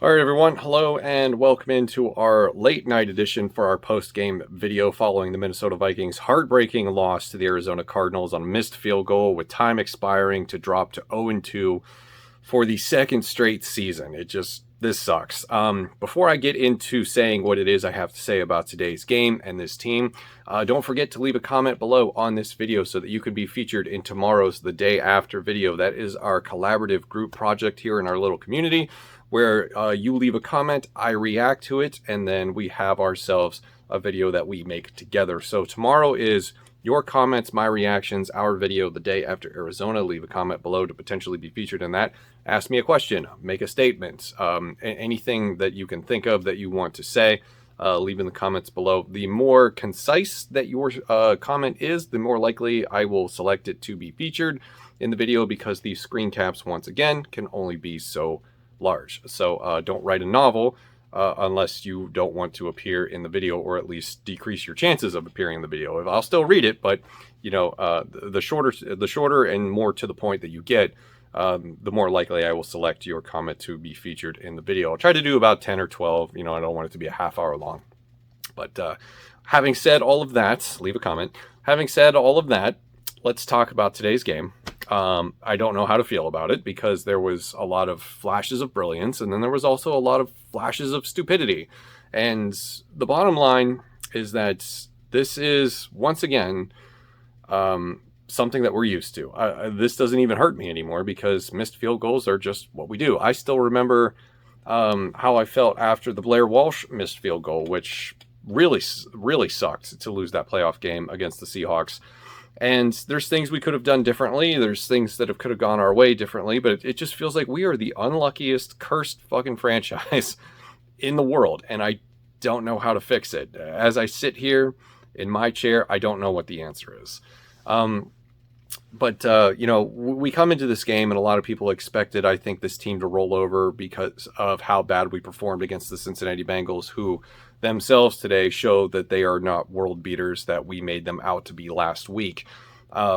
All right, everyone. Hello and welcome into our late night edition for our post-game video following the Minnesota Vikings' heartbreaking loss to the Arizona Cardinals on a missed field goal with time expiring to drop to 0-2 for the second straight season. This sucks. Before I get into saying what it is I have to say about today's game and this team, don't forget to leave a comment below on this video so that you can be featured in tomorrow's The Day After video. That is our collaborative group project here in our little community where you leave a comment, I react to it, and then we have ourselves a video that we make together. So tomorrow is your comments, my reactions, our video the day after Arizona. Leave a comment below to potentially be featured in that. Ask me a question, make a statement, anything that you can think of that you want to say, leave in the comments below. The more concise that your comment is, the more likely I will select it to be featured in the video, because these screen caps, once again, can only be so large. So don't write a novel unless you don't want to appear in the video, or at least decrease your chances of appearing in the video. I'll still read it, but the shorter and more to the point that you get, the more likely I will select your comment to be featured in the video. I'll try to do about 10 or 12. I don't want it to be a half hour long. But having said all of that, leave a comment. Having said all of that, let's talk about today's game. I don't know how to feel about it, because there was a lot of flashes of brilliance, and then there was also a lot of flashes of stupidity. And the bottom line is that this is, once again, something that we're used to. This doesn't even hurt me anymore, because missed field goals are just what we do. I still remember how I felt after the Blair Walsh missed field goal, which really sucked to lose that playoff game against the Seahawks. And there's things we could have done differently. There's things that could have gone our way differently, but it just feels like we are the unluckiest, cursed fucking franchise in the world, and I don't know how to fix it. As I sit here in my chair, I don't know what the answer is. But we come into this game, and a lot of people expected, I think, this team to roll over because of how bad we performed against the Cincinnati Bengals, who themselves today show that they are not world beaters that we made them out to be last week.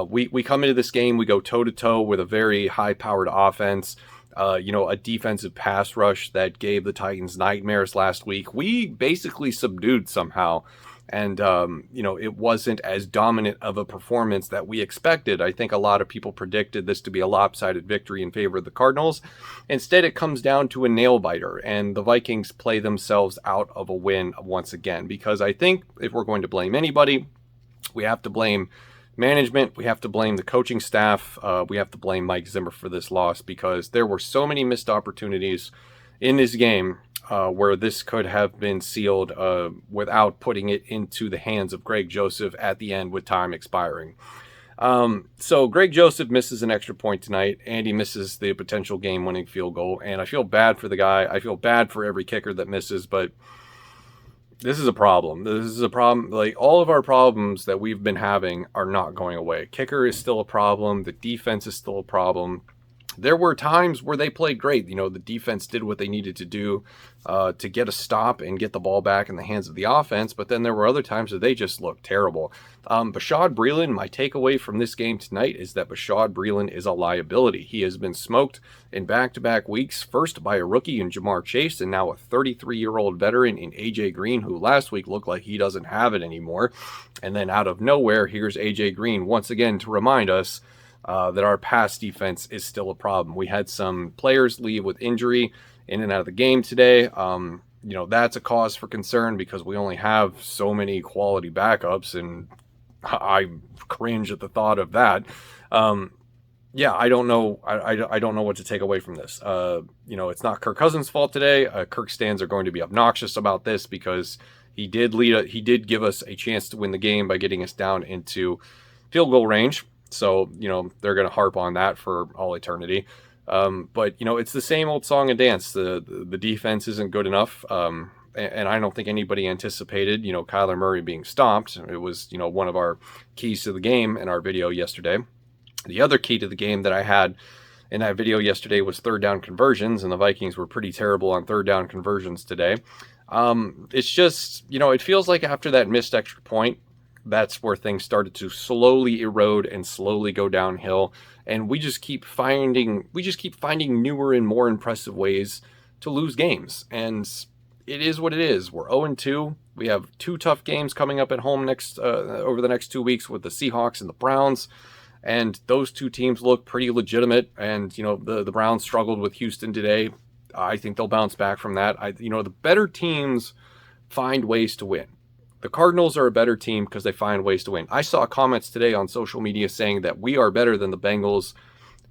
We come into this game, we go toe-to-toe with a very high-powered offense, a defensive pass rush that gave the Titans nightmares last week. We basically subdued somehow. And, it wasn't as dominant of a performance that we expected. I think a lot of people predicted this to be a lopsided victory in favor of the Cardinals. Instead, it comes down to a nail-biter, and the Vikings play themselves out of a win once again. Because I think if we're going to blame anybody, we have to blame management, we have to blame the coaching staff, we have to blame Mike Zimmer for this loss, because there were so many missed opportunities in this game where this could have been sealed without putting it into the hands of Greg Joseph at the end with time expiring. So Greg Joseph misses an extra point tonight. Andy misses the potential game-winning field goal, and I feel bad for the guy. I feel bad for every kicker that misses, but this is a problem. This is a problem. Like, all of our problems that we've been having are not going away. Kicker is still a problem. The defense is still a problem. There were times where they played great. The defense did what they needed to do to get a stop and get the ball back in the hands of the offense. But then there were other times that they just looked terrible. Bashaud Breeland, my takeaway from this game tonight is that Bashaud Breeland is a liability. He has been smoked in back-to-back weeks, first by a rookie in Jamar Chase, and now a 33-year-old veteran in A.J. Green, who last week looked like he doesn't have it anymore. And then out of nowhere, here's A.J. Green once again to remind us that our pass defense is still a problem. We had some players leave with injury in and out of the game today. That's a cause for concern, because we only have so many quality backups, and I cringe at the thought of that. I don't know. I don't know what to take away from this. It's not Kirk Cousins' fault today. Kirk stands are going to be obnoxious about this, because he did give us a chance to win the game by getting us down into field goal range. So, they're going to harp on that for all eternity. But, it's the same old song and dance. The defense isn't good enough. And I don't think anybody anticipated, Kyler Murray being stomped. It was, one of our keys to the game in our video yesterday. The other key to the game that I had in that video yesterday was third down conversions, and the Vikings were pretty terrible on third down conversions today. It's just, it feels like after that missed extra point, that's where things started to slowly erode and slowly go downhill. And we just keep finding newer and more impressive ways to lose games. And it is what it is. We're 0-2. We have 2 tough games coming up at home over the next 2 weeks with the Seahawks and the Browns. And those 2 teams look pretty legitimate. And, you know, the Browns struggled with Houston today. I think they'll bounce back from that. The better teams find ways to win. The Cardinals are a better team because they find ways to win. I saw comments today on social media saying that we are better than the Bengals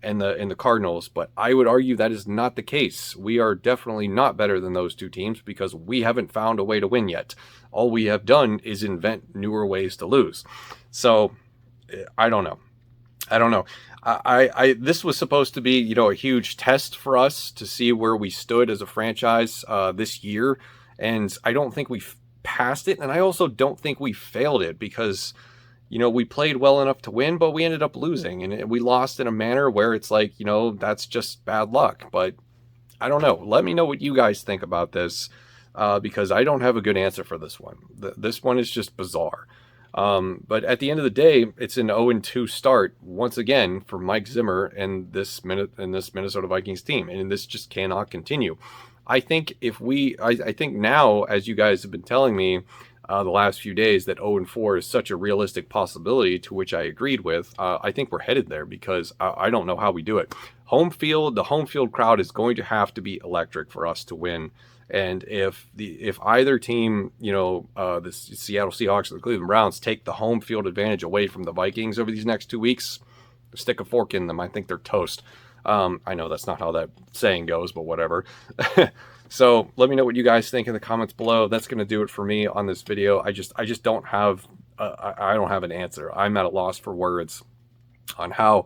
and the Cardinals, but I would argue that is not the case. We are definitely not better than those 2 teams because we haven't found a way to win yet. All we have done is invent newer ways to lose. So I don't know. This was supposed to be, you know, a huge test for us to see where we stood as a franchise this year, and I don't think we passed it, and I also don't think we failed it because, you know, we played well enough to win, but we ended up losing, and we lost in a manner where it's like, you know, that's just bad luck. But I don't know. Let me know what you guys think about this because I don't have a good answer for this one. This one is just bizarre. But at the end of the day, it's an 0-2 start once again for Mike Zimmer and this Minnesota Vikings team, and this just cannot continue. I think I think now, as you guys have been telling me the last few days, that 0-4 is such a realistic possibility, to which I agreed with. I think we're headed there because I don't know how we do it. The home field crowd is going to have to be electric for us to win. And if either team, you know, the Seattle Seahawks or the Cleveland Browns, take the home field advantage away from the Vikings over these next 2 weeks, stick a fork in them. I think they're toast. I know that's not how that saying goes, but whatever. So let me know what you guys think in the comments below. That's going to do it for me on this video. I just don't have I don't have an answer. I'm at a loss for words on how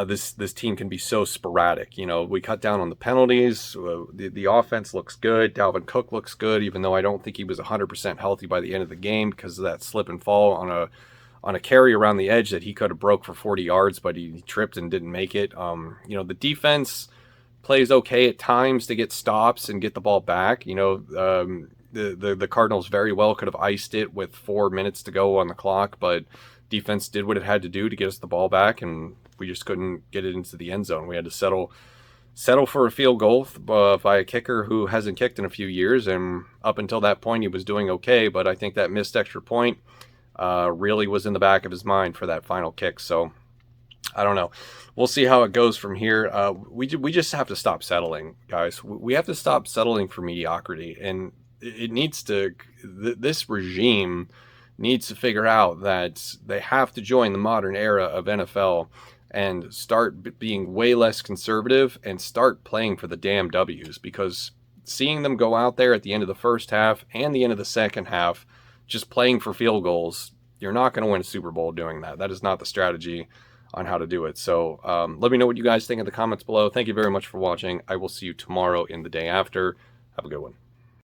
this team can be so sporadic. You know, we cut down on the penalties. The offense looks good. Dalvin Cook looks good, even though I don't think he was 100% healthy by the end of the game because of that slip and fall on a carry around the edge that he could have broke for 40 yards, but he tripped and didn't make it. You know, the defense plays okay at times to get stops and get the ball back. You know, the Cardinals very well could have iced it with 4 minutes to go on the clock, but defense did what it had to do to get us the ball back, and we just couldn't get it into the end zone. We had to settle for a field goal by a kicker who hasn't kicked in a few years, and up until that point he was doing okay, but I think that missed extra point really was in the back of his mind for that final kick. So I don't know. We'll see how it goes from here. We just have to stop settling, guys. We have to stop settling for mediocrity, and it needs to. This regime needs to figure out that they have to join the modern era of NFL and start being way less conservative and start playing for the damn W's, because seeing them go out there at the end of the first half and the end of the second half just playing for field goals, you're not going to win a Super Bowl doing that. That is not the strategy on how to do it. So let me know what you guys think in the comments below. Thank you very much for watching. I will see you tomorrow in the day after. Have a good one.